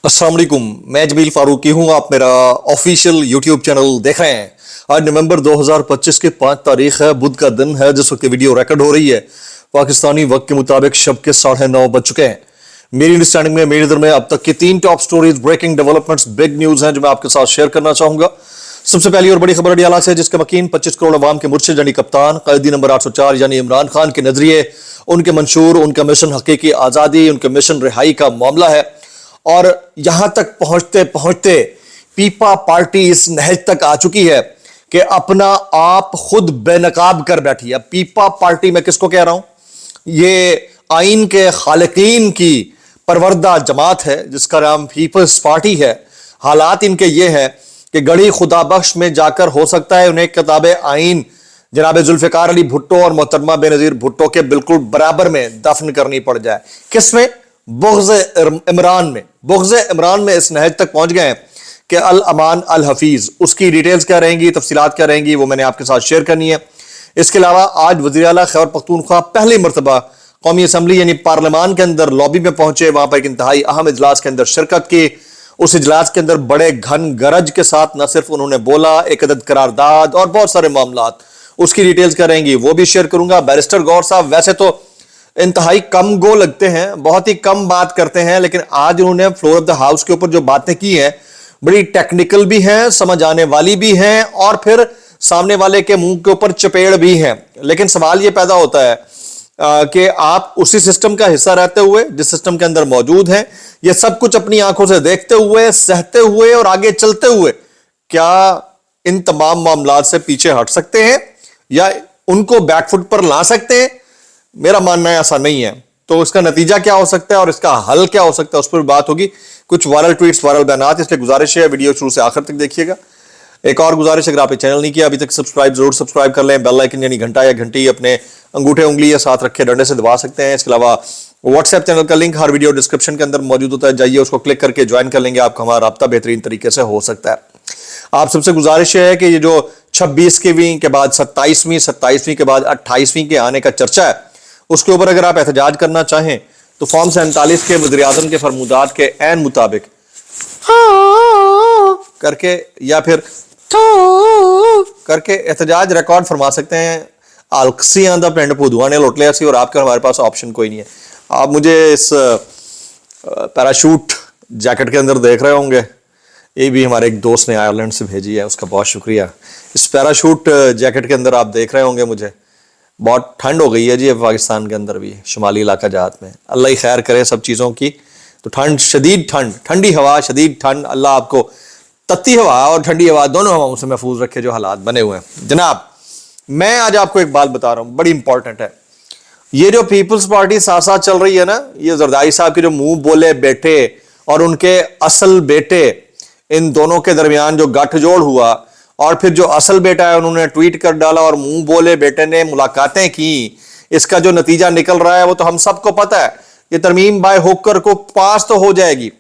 अस्सलाम वालेकुम, मैं जमील फारूकी हूं। आप मेरा ऑफिशियल यूट्यूब चैनल देख रहे हैं। आज नवंबर 2025 की 5 तारीख है, बुध का दिन है जिस वक्त वीडियो रिकॉर्ड हो रही है। पाकिस्तानी वक्त के मुताबिक शब के 9:30 बज चुके हैं। मेरी अंडरस्टैंडिंग में, मेरी नजर में अब तक की 3 top stories, breaking developments, big news हैं जो मैं आपके साथ शेयर करना चाहूंगा। सबसे पहली और बड़ी खबर अडियाला से, जिसके मकीन 25 करोड़ अवाम के मुर्शिद यानी कप्तान कैदी नंबर 804 यानी इमरान खान के नजरिए, उनके मंशूर, उनका मिशन हकीकी आजादी, उनके मिशन रिहाई का मामला है। और यहां तक पहुंचते पहुंचते पीपा पार्टी इस नहज तक आ चुकी है कि अपना आप खुद बेनकाब कर बैठी है। पीपा पार्टी में किसको कह रहा हूं? ये आइन के खालिकीन की परवरदा जमात है जिसका नाम पीपल्स पार्टी है। हालात इनके ये है कि गढ़ी खुदा बख्श में जाकर हो सकता है उन्हें किताब आइन जनाब जुल्फिकार अली भुट्टो और मोहतरमा बेनजीर भुट्टो के बिल्कुल बराबर में दफन करनी पड़ जाए। किसमें? बुग़्ज़ इमरान में। बुग़्ज़ इमरान में इस नहज तक पहुंच गए हैं कि अल अमान अल हफीज, उसकी डिटेल्स क्या रहेंगी, तफसीलात क्या रहेंगी, वो मैंने आपके साथ शेयर करनी है। इसके अलावा आज वज़ीर आला खैबर पख्तूनख्वा पहली मरतबा कौमी असम्बली यानी पार्लियामान के अंदर लॉबी में पहुंचे। वहां पर एक इंतहाई अहम इजलास के अंदर शिरकत की। उस इजलास के अंदर बड़े घन गरज के साथ न सिर्फ उन्होंने बोला, एक अदद करारदाद और बहुत सारे मामलात, उसकी डिटेल्स क्या रहेंगी वो भी शेयर करूंगा। बैरिस्टर गौर साहब वैसे तो इंतहाई कम गो लगते हैं, बहुत ही कम बात करते हैं, लेकिन आज उन्होंने फ्लोर ऑफ द हाउस के ऊपर जो बातें की हैं बड़ी टेक्निकल भी हैं, समझ आने वाली भी हैं और फिर सामने वाले के मुंह के ऊपर चपेड़ भी हैं। लेकिन सवाल यह पैदा होता है कि आप उसी सिस्टम का हिस्सा रहते हुए, जिस सिस्टम के अंदर मौजूद हैं, ये सब कुछ अपनी आंखों से देखते हुए, सहते हुए और आगे चलते हुए, क्या इन तमाम मामलात से पीछे हट सकते हैं या उनको बैकफुट पर ला सकते हैं? मेरा मानना है ऐसा नहीं है। तो इसका नतीजा क्या हो सकता है और इसका हल क्या हो सकता है, उस पर बात होगी। कुछ वायरल ट्वीट्स, वायरल बयानात, इसलिए गुजारिश है वीडियो शुरू से आखिर तक देखिएगा। एक और गुजारिश, अगर आपने चैनल नहीं किया अभी तक सब्सक्राइब जरूर सब्सक्राइब कर लें। बेल आइकन यानी घंटा या घंटी अपने अंगूठे उंगली या साथ रखे डंडे से दबा सकते हैं। इसके अलावा व्हाट्सएप चैनल का लिंक हर वीडियो डिस्क्रिप्शन के अंदर मौजूद होता है, जाइए उसको क्लिक करके ज्वाइन कर लेंगे। आपका हमारा राब्ता बेहतरीन तरीके से हो सकता है। आप सबसे गुजारिश है कि ये जो 26वीं के बाद 27वीं के बाद 28वीं के आने का चर्चा है, उसके ऊपर अगर आप एहतजाज करना चाहें तो फॉर्म 47 के वज़ीर आज़म के फरमूदात के ऐन मुताबिक करके या फिर करके एहतजाज रिकॉर्ड फरमा सकते हैं। आलसी आंदा पिंड भूदुआ ने लुट लिया सी और आपके हमारे पास ऑप्शन कोई नहीं है। आप मुझे इस पैराशूट जैकेट के अंदर देख रहे होंगे, ये भी हमारे एक दोस्त ने आयरलैंड से भेजी है, उसका बहुत शुक्रिया। इस पैराशूट जैकेट के अंदर आप देख रहे होंगे मुझे। बहुत ठंड हो गई है जी पाकिस्तान के अंदर भी, शुमाली इलाका जात में। अल्लाह ही खैर करे सब चीज़ों की। तो ठंड, शदीद ठंड, ठंडी हवा, शदीद ठंड, अल्लाह आपको तत्ती हवा और ठंडी हवा दोनों हवाओं से महफूज रखे जो हालात बने हुए हैं। जनाब, मैं आज आपको एक बात बता रहा हूँ, बड़ी इंपॉर्टेंट है। ये जो पीपल्स पार्टी साथ साथ चल रही है ना, ये जरदारी साहब के जो मुंह बोले बेटे और उनके असल बेटे, इन दोनों के दरमियान जो गठजोड़ हुआ और फिर जो असल बेटा है उन्होंने ट्वीट कर डाला और मुंह बोले बेटे ने मुलाकातें की, इसका जो नतीजा निकल रहा है वो तो हम सबको पता है। ये तरमीम बाय होकर को पास तो हो जाएगी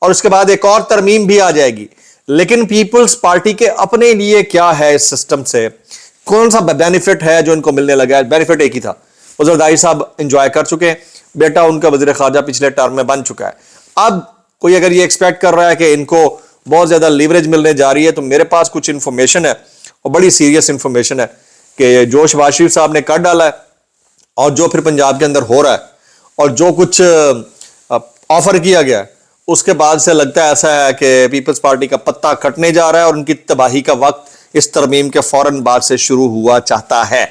और उसके बाद एक और तरमीम भी आ जाएगी, लेकिन पीपल्स पार्टी के अपने लिए क्या है इस सिस्टम से, कौन सा बेनिफिट है जो इनको मिलने लगा है? बेनिफिट एक ही था, जरदारी साहब इंजॉय कर चुके हैं, बेटा उनका वजीर खारजा पिछले टर्म में बन चुका है। अब कोई अगर ये एक्सपेक्ट कर रहा है कि इनको बहुत ज्यादा लीवरेज मिलने जा रही है, तो मेरे पास कुछ इंफॉर्मेशन है और बड़ी सीरियस इंफॉर्मेशन है कि जो शहबाज शरीफ साहब ने कर डाला है और जो फिर पंजाब के अंदर हो रहा है और जो कुछ ऑफर किया गया है, उसके बाद से लगता है ऐसा है कि पीपल्स पार्टी का पत्ता कटने जा रहा है और उनकी तबाही का वक्त इस तरमीम के फौरन बाद से शुरू हुआ चाहता है।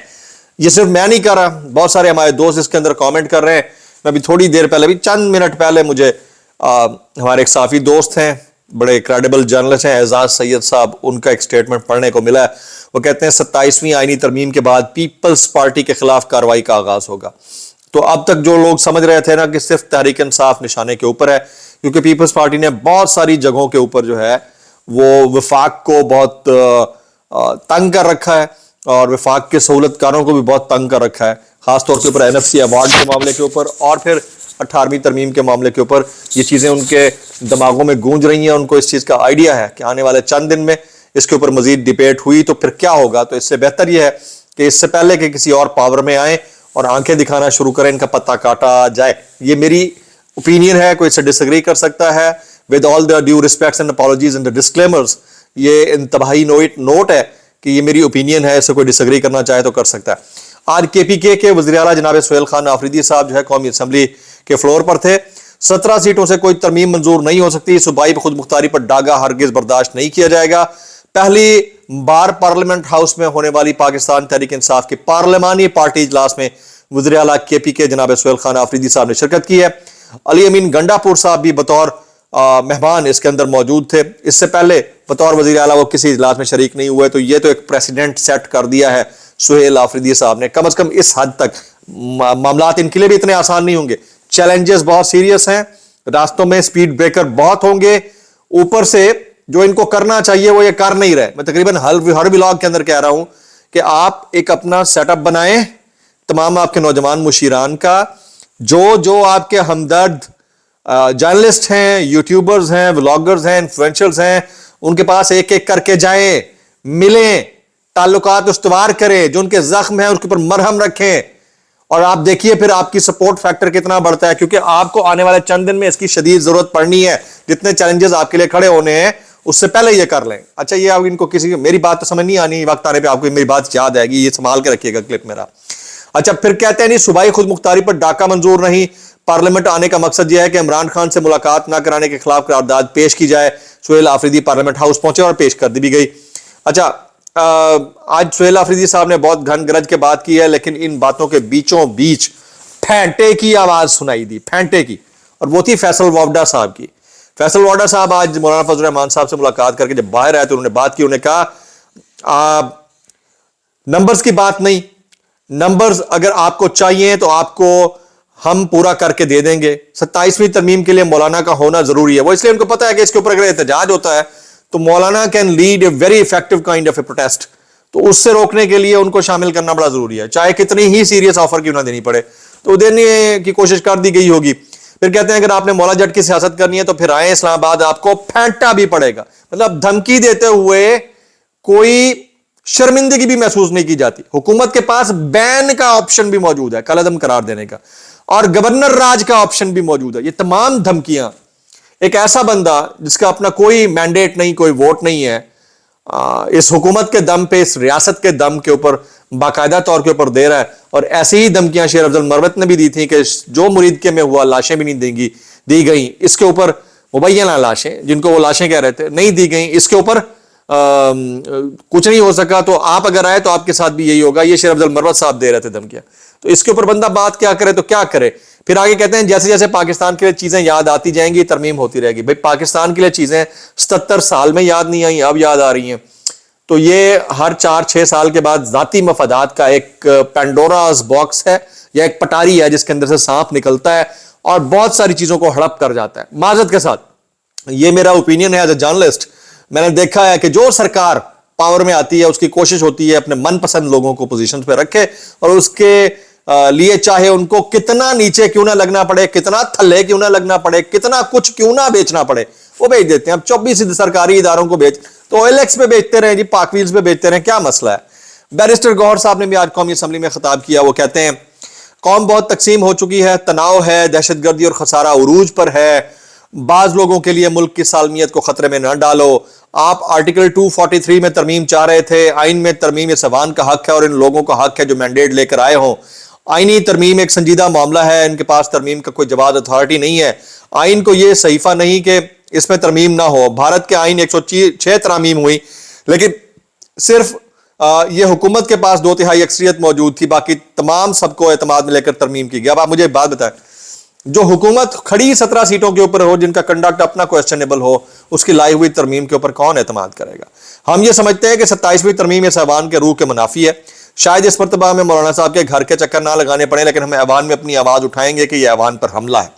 ये सिर्फ मैं नहीं कर रहा, बहुत सारे हमारे दोस्त इसके अंदर कमेंट कर रहे हैं। मैं भी थोड़ी देर पहले, भी चंद मिनट पहले, मुझे हमारे एक साफी दोस्त हैं, बड़े क्रेडिबल जर्नलिस्ट हैं, एजाज सैयद साहब, उनका एक स्टेटमेंट पढ़ने को मिला है। वो कहते हैं 27वीं आईनी तरमीम के बाद पीपल्स पार्टी के खिलाफ कार्रवाई का आगाज होगा। तो अब तक जो लोग समझ रहे थे ना कि सिर्फ तहरीक इंसाफ निशाने के ऊपर है, क्योंकि पीपल्स पार्टी ने बहुत सारी जगहों के ऊपर जो है वो वफाक को बहुत तंग कर रखा है और वफाक के सहूलतकारों को भी बहुत तंग कर रखा है, खासतौर के ऊपर NFC अवार्ड के मामले के ऊपर और फिर 18वीं तरमीम के मामले के ऊपर। ये चीज़ें उनके दिमागों में गूंज रही हैं, उनको इस चीज़ का आइडिया है कि आने वाले चंद दिन में इसके ऊपर मजीद डिबेट हुई तो फिर क्या होगा। तो इससे बेहतर यह है कि इससे पहले कि किसी और पावर में आए और आंखें दिखाना शुरू करें, इनका पत्ता काटा जाए। ये मेरी ओपिनियन है, कोई इससे डिसएग्री कर सकता है, with all the due respects and apologies and disclaimers, ये इंतहाई नोट है कि ये मेरी ओपिनियन है, इससे कोई डिसएग्री करना चाहे तो कर सकता है। आज केपीके के वज़ीर आला जनाब सुहेल खान आफरीदी साहब जो है कौमी असम्बली के फ्लोर पर थे। 17 सीटों से कोई तरमीम मंजूर नहीं हो सकती, सूबाई खुद मुख्तारी पर डागा हरगिज बर्दाश्त नहीं किया जाएगा। पहली बार पार्लियामेंट हाउस में होने वाली पाकिस्तान तहरीक इंसाफ की पार्लिमानी पार्टी इजलास में वज़ीर आला केपीके जनाब सुहेल खान आफरीदी साहब ने शिरकत की है। अली अमीन गंडापुर साहब भी बतौर मेहमान इसके अंदर मौजूद थे। इससे पहले बतौर वज़ीर आला वो किसी इजलास में शरीक नहीं हुए, तो ये तो एक प्रेसिडेंट सेट कर दिया है सुहेल आफरीदी साहब ने। कम से कम इस हद तक मामलात इनके लिए भी इतने आसान नहीं होंगे, चैलेंजेस बहुत सीरियस हैं, रास्तों में स्पीड ब्रेकर बहुत होंगे, ऊपर से जो इनको करना चाहिए वो ये कर नहीं रहे। मैं तकरीबन हर व्लॉग के अंदर कह रहा हूं कि आप एक अपना सेटअप बनाएं, तमाम आपके नौजवान मुशीरान का, जो आपके हमदर्द जर्नलिस्ट हैं, यूट्यूबर्स हैं, व्लॉगर्स हैं, इन्फ्लुएंसर्स हैं, उनके पास एक एक करके जाएं, मिलें, ताल्लुकात उस्तवार करें, जो उनके जख्म हैं उसके ऊपर मरहम रखें, और आप देखिए फिर आपकी सपोर्ट फैक्टर कितना बढ़ता है, क्योंकि आपको आने वाले चंद दिन में इसकी शदीद जरूरत पड़नी है। जितने चैलेंजेस आपके लिए खड़े होने हैं उससे पहले ये कर लें। अच्छा, ये अब इनको किसी मेरी बात तो समझ नहीं आनी, वक्त आने पे आपको मेरी बात याद आएगी, ये संभाल के रखिएगा क्लिप मेरा। अच्छा, फिर कहते हैं नहीं सूबाई खुद मुख्तारी पर डाका मंजूर नहीं, पार्लियामेंट आने का मकसद यह है कि इमरान खान से मुलाकात ना कराने के खिलाफ करारदाद पेश की जाए। सुहेल आफरीदी पार्लियामेंट हाउस पहुंचे और पेश कर दी भी गई। अच्छा, आज सुहेल आफरीदी साहब ने बहुत घन गरज के बात की है, लेकिन इन बातों के बीचों बीच फेंटे की आवाज सुनाई दी, फेंटे की, और वो थी फैसल वावडा साहब की। फैसल वावडा साहब आज मौलाना फजल रहमान साहब से मुलाकात करके जब बाहर आए तो उन्होंने बात की, उन्होंने कहा नंबर्स की बात नहीं, नंबर्स अगर आपको चाहिए तो आपको हम पूरा करके दे देंगे। 27वीं तरमीम के लिए मौलाना का होना जरूरी है। वो इसलिए उनको पता है कि इसके ऊपर अगर एहतजाज होता है तो मौलाना can lead a very effective kind of A protest, तो उससे रोकने के लिए उनको शामिल करना बड़ा जरूरी है, चाहे कितनी ही सीरियस ऑफर क्यों ना देनी पड़े, तो देने की कोशिश कर दी गई होगी। फिर कहते हैं अगर आपने मौला जट की सियासत करनी है तो फिर आए इस्लामाबाद, आपको फेंटा भी पड़ेगा। मतलब धमकी देते हुए कोई शर्मिंदगी भी महसूस नहीं की जाती। हुकूमत के पास बैन का ऑप्शन भी मौजूद है, कलअदम करार देने का, और गवर्नर राज का ऑप्शन भी मौजूद है। ये तमाम धमकियां एक ऐसा बंदा जिसका अपना कोई मैंडेट नहीं, कोई वोट नहीं है, इस हुकूमत के दम पे, इस रियासत के दम के ऊपर बाकायदा तौर के ऊपर दे रहा है। और ऐसी ही धमकियां शेर अफजल मरवत ने भी दी थी कि जो मुरीद के में हुआ लाशें भी नहीं दी गई, इसके ऊपर मुबैना लाशें, जिनको वो लाशें कह रहे थे, नहीं दी गई, इसके ऊपर कुछ नहीं हो सका, तो आप अगर आए तो आपके साथ भी यही होगा। ये शेर अफजल मरवत साहब दे रहे थे धमकियां। तो इसके ऊपर बंदा बात क्या करे तो क्या करे। फिर आगे कहते हैं जैसे जैसे पाकिस्तान के लिए चीजें याद आती जाएंगी तरमीम होती रहेगी। भाई पाकिस्तान के लिए चीजें 77 साल में याद नहीं आई, अब याद आ रही हैं। तो ये हर 4-6 साल के बाद जाती मफादात का एक पेंडोरास बॉक्स है, या एक पटारी है जिसके अंदर से सांप निकलता है और बहुत सारी चीजों को हड़प कर जाता है। माजरत के साथ ये मेरा ओपिनियन है एज ए जर्नलिस्ट। मैंने देखा है कि जो सरकार पावर में आती है उसकी कोशिश होती है अपने मनपसंद लोगों को पोजीशन पे रखे, और उसके लिए चाहे उनको कितना नीचे क्यों ना लगना पड़े, कितना थल्ले क्यों ना लगना पड़े, कितना कुछ क्यों ना बेचना पड़े, वो बेच देते हैं। अब 24 सरकारी इदारों को बेच तो OLX पे बेचते रहे जी, पाकवील्स पे बेचते रहे, क्या मसला है। बैरिस्टर गौहर साहब ने भी आज कौमी असम्बली में खिताब किया। वो कहते हैं कौम बहुत तकसीम हो चुकी है, तनाव है, दहशतगर्दी और खसारा उरूज पर है। बाज लोगों के लिए मुल्क की सालमियत को खतरे में न डालो। आप आर्टिकल 243 में तरमीम चाह रहे थे, आइन में तरमीम इस अवान का हक है और इन लोगों का हक है जो मैंडेट लेकर आए हों। आईनी तरमीम एक संजीदा मामला है, इनके पास तरमीम का कोई जवाब अथॉरिटी नहीं है। आइन को यह सहीफा नहीं कि इसमें तरमीम ना हो। भारत के आइन 106 तरमीम हुई, लेकिन सिर्फ ये हुकूमत के पास 2/3 अक्सरियत मौजूद थी, बाकी तमाम सबको एतमाद में लेकर तरमीम की गई। अब आप मुझे एक बात बताएं, जो हुकूमत खड़ी 17 सीटों के ऊपर हो, जिनका कंडक्ट अपना क्वेश्चनेबल हो, उसकी लाई हुई तरमीम के ऊपर कौन एतमाद करेगा। हम ये समझते हैं कि 27वीं तरमीम इस ऐवान के रूह के मुनाफी है। शायद इस मरतबा में मौलाना साहब के घर के चक्कर ना लगाने पड़े, लेकिन हम ऐवान में अपनी आवाज उठाएंगे कि यह ऐवान पर हमला है।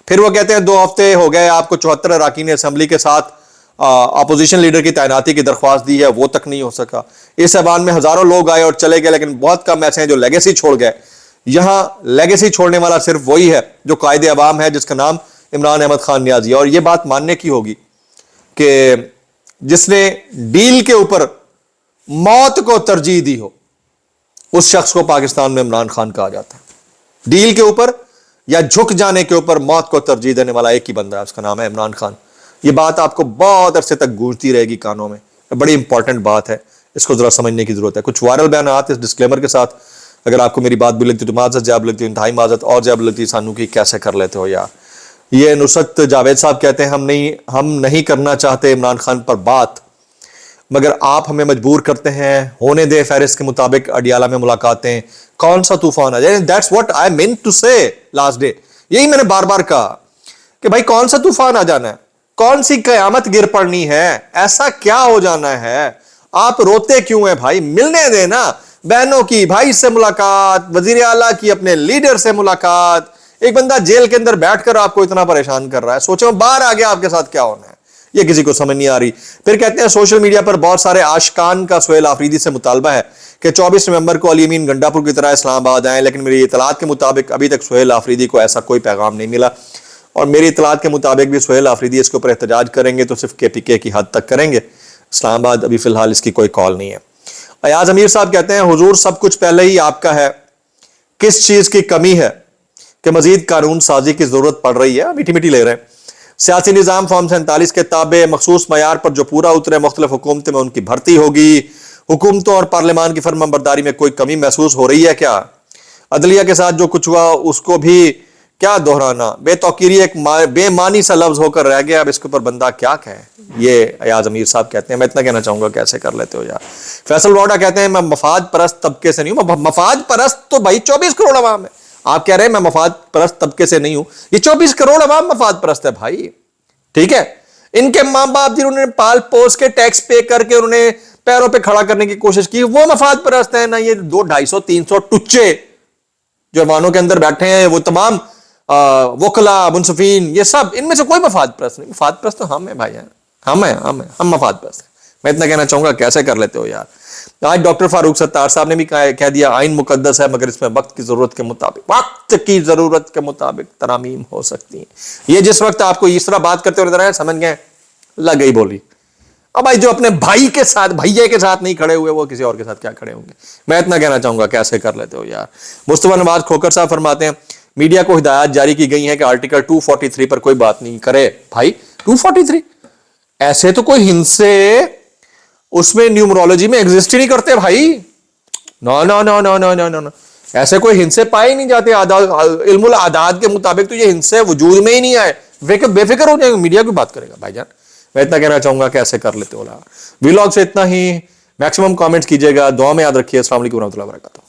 फिर वो कहते हैं 2 हफ्ते हो गए आपको 74 अरकान असम्बली के साथ अपोजिशन लीडर की तैनाती की दरख्वास्त दी है, वो तक नहीं हो सका। इस ऐवान में हजारों लोग आए और चले गए, लेकिन बहुत कम ऐसे हैं जो लेगेसी छोड़ गए। यहां लेगेसी छोड़ने वाला सिर्फ वही है जो कायदे अवाम है, जिसका नाम इमरान अहमद खान नियाजी है। और यह बात मानने की होगी कि जिसने डील के ऊपर मौत को तरजीह दी हो, उस शख्स को पाकिस्तान में इमरान खान कहा जाता है। डील के ऊपर या झुक जाने के ऊपर मौत को तरजीह देने वाला एक ही बंदा है, उसका नाम है इमरान खान। یہ بات آپ کو بہت عرصے تک گونجتی رہے گی کانوں میں, بڑی امپورٹنٹ بات ہے, اس کو ذرا سمجھنے کی ضرورت ہے. کچھ وائرل بیانات اس ڈسکلیمر کے ساتھ, اگر آپ کو میری بات بھی لگتی تو معذرت, جاب لگتی انتہائی معذرت, اور جاب لگتی سانو کی کیسے کر لیتے ہو یار. یہ نصرت جاوید صاحب کہتے ہیں ہم نہیں کرنا چاہتے عمران خان پر بات, مگر آپ ہمیں مجبور کرتے ہیں, ہونے دے فہرست کے مطابق اڈیالہ میں ملاقاتیں, کون سا طوفان ہے. That's what I meant to say last day. یہی میں نے بار بار کہا کہ بھائی کون سا طوفان آ جانا ہے, کون سی قیامت گر پڑنی ہے, ایسا کیا ہو جانا ہے, آپ روتے کیوں ہیں بھائی, ملنے دیں نا بہنوں کی, بھائی سے ملاقات, وزیر اعلیٰ کی اپنے لیڈر سے ملاقات. ایک بندہ جیل کے اندر بیٹھ کر آپ کو اتنا پریشان کر رہا ہے, سوچو باہر آ گیا آپ کے ساتھ کیا ہونا ہے, یہ کسی کو سمجھ نہیں آ رہی. پھر کہتے ہیں سوشل میڈیا پر بہت سارے عاشقان کا سہیل آفریدی سے مطالبہ ہے کہ 24 نومبر کو علی امین گنڈا پور کی طرح اسلام آباد آئیں, لیکن میری اطلاعات کے مطابق ابھی تک سہیل آفریدی کو ایسا کوئی پیغام نہیں ملا, اور میری اطلاعات کے مطابق بھی سہیل آفریدی اس کے اوپر احتجاج کریں گے تو صرف KPK کی حد تک کریں گے, اسلام آباد ابھی فی الحال اس کی کوئی کال نہیں ہے. ایاز امیر صاحب کہتے ہیں حضور سب کچھ پہلے ہی آپ کا ہے, کس چیز کی کمی ہے کہ مزید قانون سازی کی ضرورت پڑ رہی ہے. میٹھی میٹھی لے رہے ہیں. سیاسی نظام فارم 47 کے تابع مخصوص معیار پر جو پورا اترے, مختلف حکومتوں میں ان کی بھرتی ہوگی, حکومتوں اور پارلیمان کی فرمان برداری میں کوئی کمی محسوس ہو رہی ہے کیا؟ عدلیہ کے ساتھ جو کچھ ہوا اس کو بھی کیا دہرانا, بے توقیری ایک بے معنی سا لفظ ہو کر رہ گیا, اب اس کے اوپر بندہ کیا کہے. یہ ایاز امیر صاحب کہتے ہیں. میں اتنا کہنا چاہوں گا کیسے کر لیتے ہو یار. فیصل واڈا کہتے ہیں میں مفاد پرست طبقے سے نہیں ہوں. مفاد پرست تو بھائی 24 کروڑ عوام ہے, آپ کہہ رہے ہیں میں مفاد پرست طبقے سے نہیں ہوں, یہ 24 کروڑ عوام مفاد پرست ہے بھائی. ٹھیک ہے, ان کے ماں باپ جنہوں نے پال پوس کے ٹیکس پے کر کے انہوں نے پیروں پہ کھڑا کرنے کی کوشش کی, وہ مفاد پرست ہیں نا. یہ 200 250 300 ٹچے جو ایوانوں کے اندر بیٹھے ہیں, وہ تمام وکلا منصفین, یہ سب ان میں سے کوئی مفاد پرست نہیں. مفاد پرست تو ہم ہیں بھائی, ہم مفاد پرست ہیں. میں اتنا کہنا چاہوں گا کیسے کر لیتے ہو یار. آج ڈاکٹر فاروق ستار صاحب نے بھی کہہ دیا آئین مقدس ہے, مگر اس میں وقت کی ضرورت کے مطابق ترامیم ہو سکتی ہیں. یہ جس وقت آپ کو اس طرح بات کرتے ہوئے نظر آئے, سمجھ گئے لگ گئی بولی. اب بھائی جو اپنے بھائی کے ساتھ بھائیے کے ساتھ نہیں کھڑے ہوئے, وہ کسی اور کے ساتھ کیا کھڑے ہوں گے. میں اتنا کہنا چاہوں گا کیسے کر لیتے ہو یار. مصطفیٰ نواز کھوکر صاحب فرماتے ہیں میڈیا کو ہدایات جاری کی گئی ہیں کہ آرٹیکل 243 پر کوئی بات نہیں کرے. بھائی 243 ایسے تو کوئی ہندسے اس میں نیومرولوجی میں ایگزسٹ ہی نہیں کرتے بھائی. نو ایسے کوئی ہندسے پائے ہی نہیں جاتے. علم الاعداد کے مطابق تو یہ ہندسے وجود میں ہی نہیں آئے. بے فکر ہو جائیں گے, میڈیا کی بات کرے گا بھائی جان. میں اتنا کہنا چاہوں گا کیسے کر لیتے ہو. ویلاگ سے اتنا ہی. میکسیمم کامنٹس کیجیے گا, دعا میں یاد رکھیے. السلام علیکم ورحمۃ اللہ وبرکاتہ.